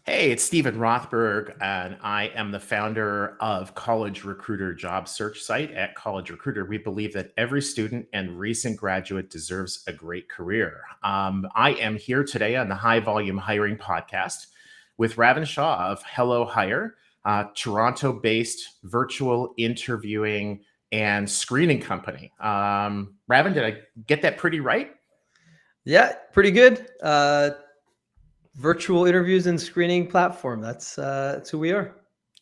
Hey, it's Stephen Rothberg, and I am the founder of College Recruiter job search site at College Recruiter. We believe that every student and recent graduate deserves a great career. I am here today on the High Volume Hiring Podcast with Ravin Shaw of Hellohire, Toronto-based virtual interviewing and screening company. Ravin, did I get that pretty right? Yeah, pretty good. Virtual interviews and screening platform. That's who we are.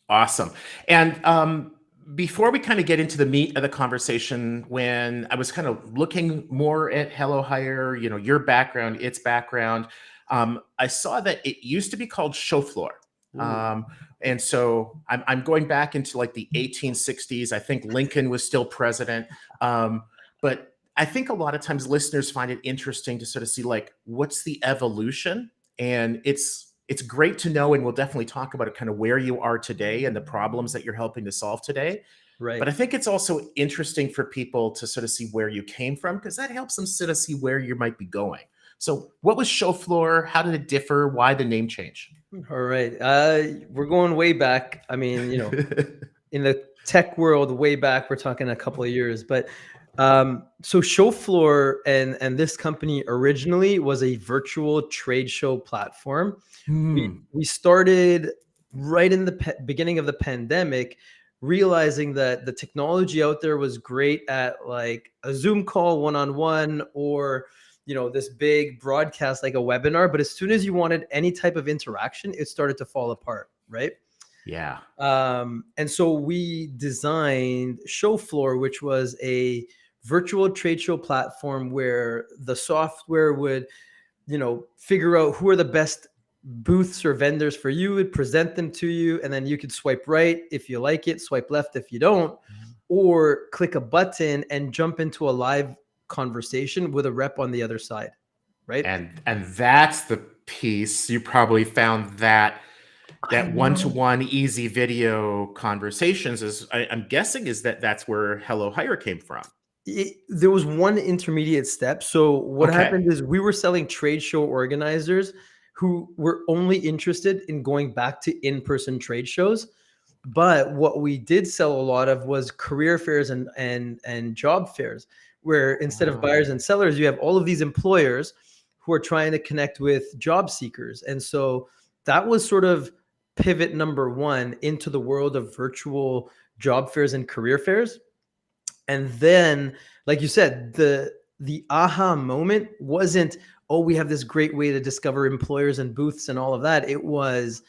Awesome. And before we kind of get into the meat of the conversation, when I was kind of looking more at Hellohire, your background, its background, I saw that it used to be called Show Floor. And so I'm going back into like the 1860s. I think Lincoln was still president. But I think a lot of times listeners find it interesting to sort of see like, what's the evolution? And it's great to know, and we'll definitely talk about it, kind of where you are today and the problems that you're helping to solve today. Right. But I think it's also interesting for people to sort of see where you came from, because that helps them sort of see where you might be going. So what was Show Floor? How did it differ? Why the name change? All right. We're going way back. I mean, in the tech world, way back, we're talking a couple of years. But so Show Floor and this company originally was a virtual trade show platform. We started right in the beginning of the pandemic, realizing that the technology out there was great at like a Zoom call one-on-one, or this big broadcast like a webinar. But as soon as you wanted any type of interaction, it started to fall apart, right? Yeah. And so we designed Show Floor, which was a virtual trade show platform where the software would, figure out who are the best booths or vendors for you, would present them to you, and then you could swipe right if you like it, swipe left if you don't, or click a button and jump into a live conversation with a rep on the other side, right? And that's the piece you probably found that one-to-one easy video conversations is, I'm guessing, is that's where Hellohire came from. There was one intermediate step. So what happened is we were selling trade show organizers who were only interested in going back to in-person trade shows. But what we did sell a lot of was career fairs and job fairs, where instead of buyers and sellers, you have all of these employers who are trying to connect with job seekers. And so that was sort of pivot number one into the world of virtual job fairs and career fairs. And then, like you said, the aha moment wasn't, oh, we have this great way to discover employers and booths and all of that. It was,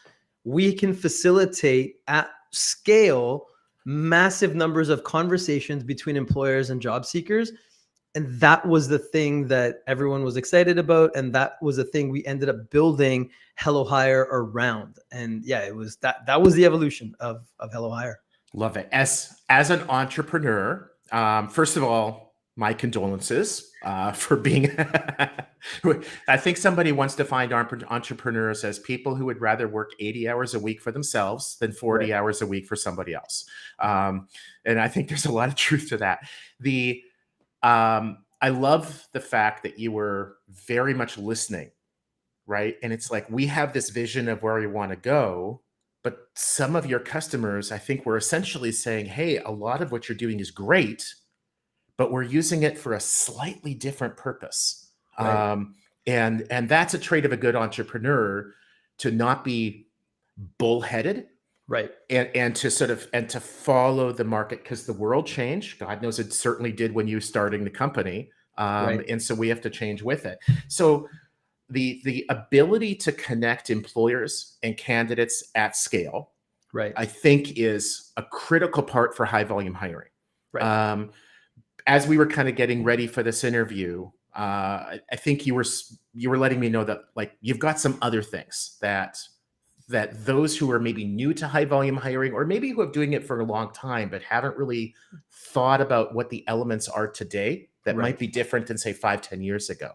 we can facilitate at scale massive numbers of conversations between employers and job seekers. And that was the thing that everyone was excited about. And that was the thing we ended up building Hellohire around. And yeah, it was that was the evolution of Hellohire. Love it. As an entrepreneur, first of all, my condolences for being. I think somebody wants to find entrepreneurs as people who would rather work 80 hours a week for themselves than 40 hours a week for somebody else. And I think there's a lot of truth to that. I love the fact that you were very much listening, right? And it's like, we have this vision of where we want to go, but some of your customers, I think, were essentially saying, hey, a lot of what you're doing is great, but we're using it for a slightly different purpose. Right. And that's a trait of a good entrepreneur, to not be bullheaded. Right. And to follow the market, because the world changed. God knows it certainly did when you were starting the company. Right. And so we have to change with it. So the ability to connect employers and candidates at scale, right, I think is a critical part for high volume hiring. Right. As we were kind of getting ready for this interview, I think you were letting me know that, like, you've got some other things that those who are maybe new to high volume hiring, or maybe who have doing it for a long time but haven't really thought about what the elements are today that might be different than, say, 5-10 years ago.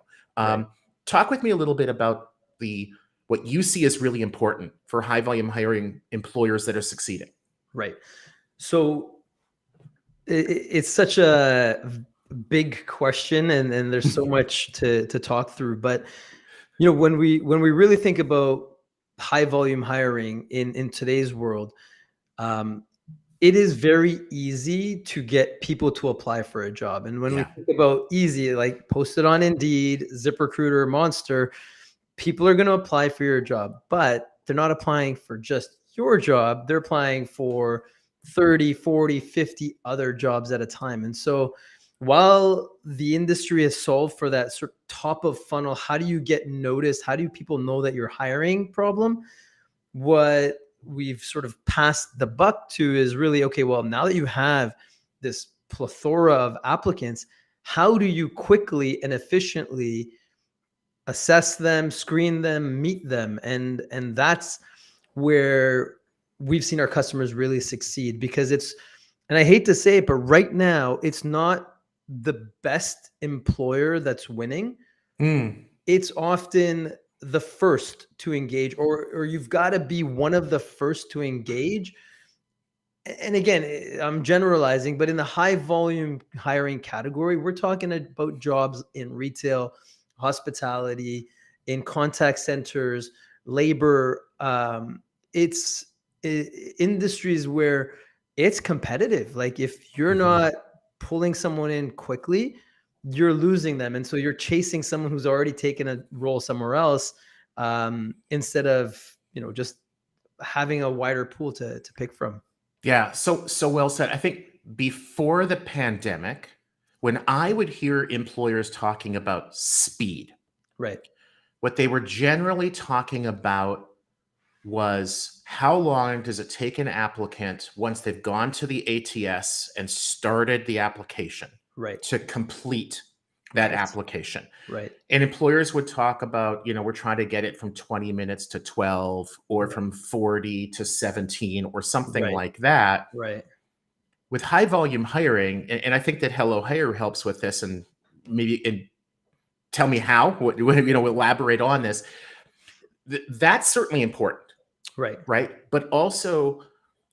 Talk with me a little bit about what you see as really important for high volume hiring employers that are succeeding. Right. So it's such a big question, and there's so much to talk through. But when we really think about high volume hiring in today's world, it is very easy to get people to apply for a job. And when we Yeah. think about easy, like post it on Indeed, ZipRecruiter, Monster, people are going to apply for your job, but they're not applying for just your job. They're applying for 30, 40, 50 other jobs at a time. And so while the industry has solved for that sort of top of funnel, how do you get noticed? How do people know that you're hiring problem? What we've sort of passed the buck to is really, okay, well, now that you have this plethora of applicants, how do you quickly and efficiently assess them, screen them, meet them? And that's where we've seen our customers really succeed, because it's, and I hate to say it, but right now it's not the best employer that's winning. It's often the first to engage, or you've got to be one of the first to engage. And again, I'm generalizing, but in the high volume hiring category, we're talking about jobs in retail, hospitality, in contact centers, labor. It's industries where it's competitive. Like if you're not pulling someone in quickly, you're losing them. And so you're chasing someone who's already taken a role somewhere else, instead of, just having a wider pool to pick from. Yeah, so well said. I think before the pandemic, when I would hear employers talking about speed, Right. what they were generally talking about was how long does it take an applicant once they've gone to the ATS and started the application Right. to complete that Yes. application. Right. And employers would talk about, we're trying to get it from 20 minutes to 12 or Right. from 40 to 17 or something Right. like that. Right. With high volume hiring, and I think that Hellohire helps with this, and maybe tell me how, elaborate on this. That's certainly important, Right. right? But also,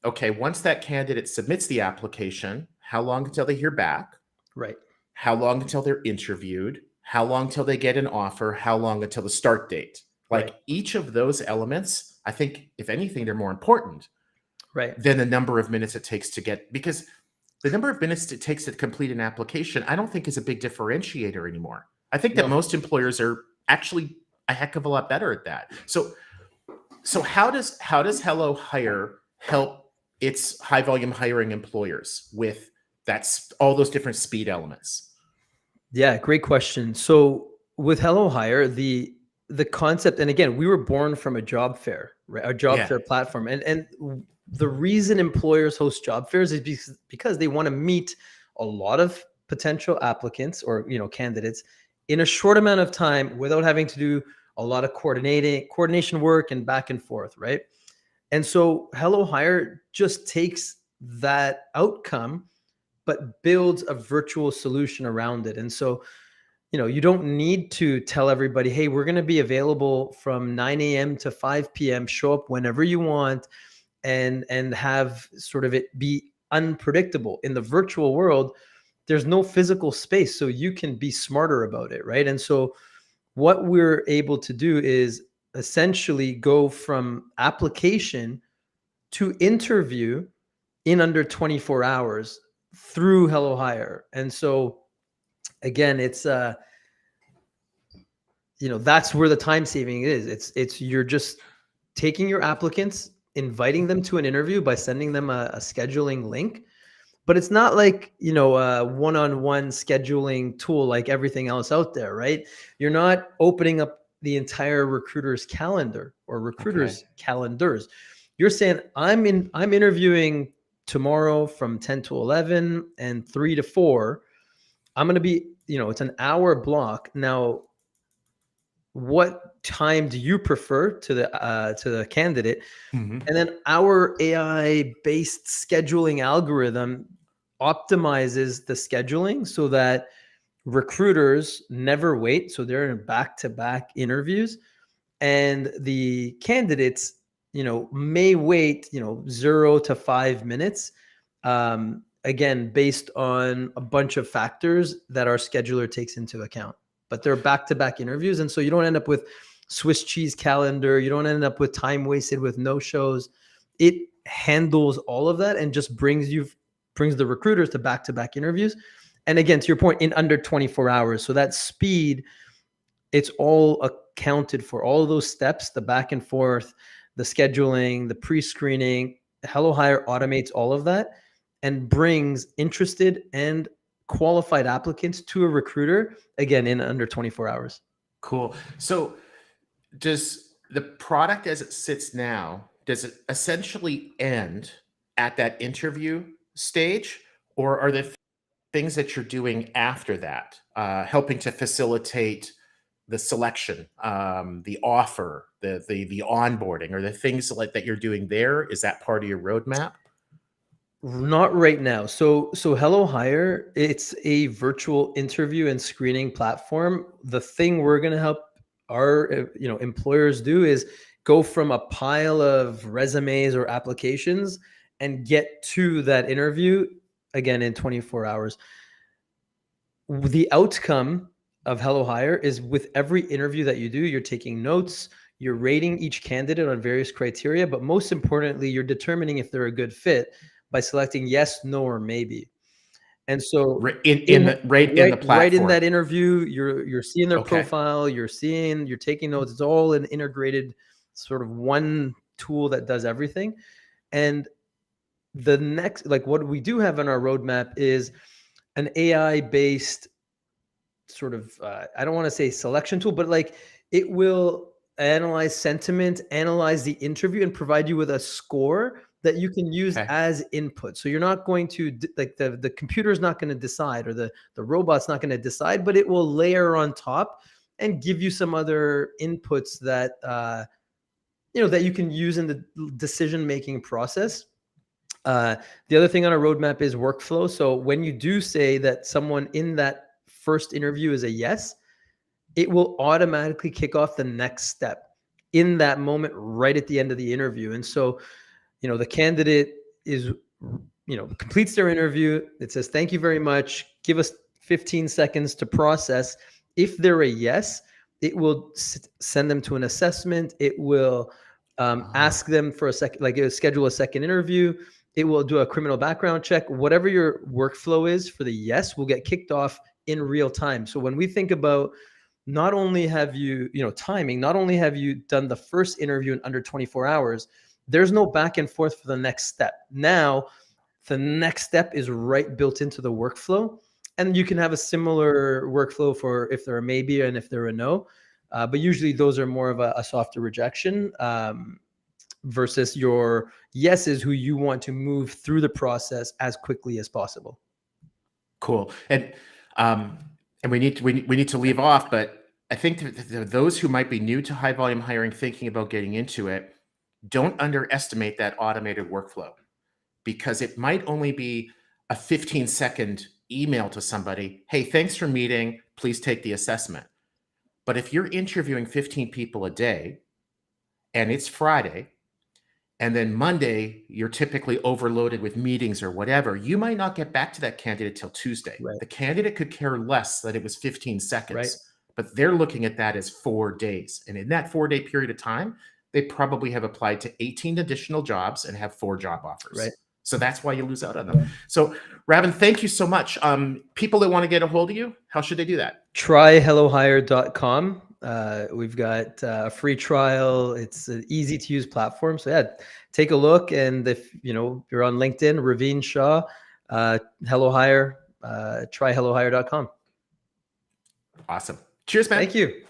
okay, once that candidate submits the application, how long until they hear back? Right. How long until they're interviewed? How long until they get an offer? How long until the start date? Right. Like each of those elements, I think, if anything, they're more important Right. than the number of minutes it takes to get, because the number of minutes it takes to complete an application, I don't think is a big differentiator anymore. I think that No. most employers are actually a heck of a lot better at that. So how does Hellohire help its high volume hiring employers with that's all those different speed elements? Yeah, great question. So with Hellohire, the concept, and again, we were born from a job fair, right? A job Yeah. fair platform. And the reason employers host job fairs is because they want to meet a lot of potential applicants or, candidates in a short amount of time without having to do a lot of coordination work and back and forth, right? And so Hellohire just takes that outcome but builds a virtual solution around it. And so, you don't need to tell everybody, hey, we're going to be available from 9 a.m. to 5 p.m. Show up whenever you want, and have sort of it be unpredictable. In the virtual world, there's no physical space, so you can be smarter about it, right? And so what we're able to do is essentially go from application to interview in under 24 hours through Hellohire. And so again, it's that's where the time saving is. It's you're just taking your applicants, inviting them to an interview by sending them a scheduling link. But it's not like, a one-on-one scheduling tool like everything else out there, right? You're not opening up the entire recruiter's calendar or recruiters' calendars. You're saying, I'm interviewing tomorrow from 10 to 11 and 3 to 4. I'm going to be, it's an hour block. Now, what time do you prefer to the candidate? Mm-hmm. And then our AI-based scheduling algorithm optimizes the scheduling so that recruiters never wait. So they're in back-to-back interviews, and the candidates, may wait, 0 to 5 minutes. Again, based on a bunch of factors that our scheduler takes into account, but they're back-to-back interviews. And so you don't end up with Swiss cheese calendar. You don't end up with time wasted with no shows. It handles all of that and just brings the recruiters to back-to-back interviews. And again, to your point, in under 24 hours. So that speed, it's all accounted for. All of those steps, the back and forth, the scheduling, the pre-screening, Hellohire automates all of that and brings interested and qualified applicants to a recruiter, again, in under 24 hours. Cool. So does the product as it sits now, does it essentially end at that interview stage, or are there things that you're doing after that, helping to facilitate the selection, the offer, the onboarding, or the things like that you're doing there? Is that part of your roadmap? Not right now. So Hellohire, it's a virtual interview and screening platform. The thing we're going to help our employers do is go from a pile of resumes or applications and get to that interview again in 24 hours. The outcome of Hellohire is with every interview that you do, you're taking notes, you're rating each candidate on various criteria, but most importantly, you're determining if they're a good fit by selecting yes, no, or maybe. And so in the platform, right in that interview, you're seeing their Okay. profile, you're taking notes. It's all an integrated sort of one tool that does everything. And the next, like what we do have on our roadmap is an AI-based sort of, I don't want to say selection tool, but like it will analyze sentiment, analyze the interview, and provide you with a score that you can use Okay. as input. So you're not going to, like the computer's not going to decide, or the robot's not going to decide, but it will layer on top and give you some other inputs that, that you can use in the decision-making process. The other thing on our roadmap is workflow. So when you do say that someone in that first interview is a yes, it will automatically kick off the next step in that moment, right at the end of the interview. And so, the candidate is, completes their interview. It says, thank you very much. Give us 15 seconds to process. If they're a yes, it will send them to an assessment. It will ask them for a second, like it'll schedule a second interview. It will do a criminal background check. Whatever your workflow is for the yes will get kicked off in real time. So when we think about not only have you, timing, not only have you done the first interview in under 24 hours, there's no back and forth for the next step. Now, the next step is right built into the workflow. And you can have a similar workflow for if they're a maybe and if they're a no. But usually those are more of a softer rejection versus your yeses, who you want to move through the process as quickly as possible. Cool. And we need to leave off, but I think those who might be new to high volume hiring, thinking about getting into it, don't underestimate that automated workflow, because it might only be a 15-second email to somebody. Hey, thanks for meeting. Please take the assessment. But if you're interviewing 15 people a day and it's Friday, and then Monday, you're typically overloaded with meetings or whatever, you might not get back to that candidate till Tuesday. Right. The candidate could care less that it was 15 seconds, Right. but they're looking at that as 4 days. And in that 4-day period of time, they probably have applied to 18 additional jobs and have 4 job offers. Right. So that's why you lose out on them. So Ravin, thank you so much. People that want to get a hold of you, how should they do that? Try hellohire.com. We've got a free trial. It's an easy to use platform. So yeah, take a look. And if you're on LinkedIn, Ravin Shaw, Hellohire, try hellohire.com. Awesome. Cheers, man. Thank you.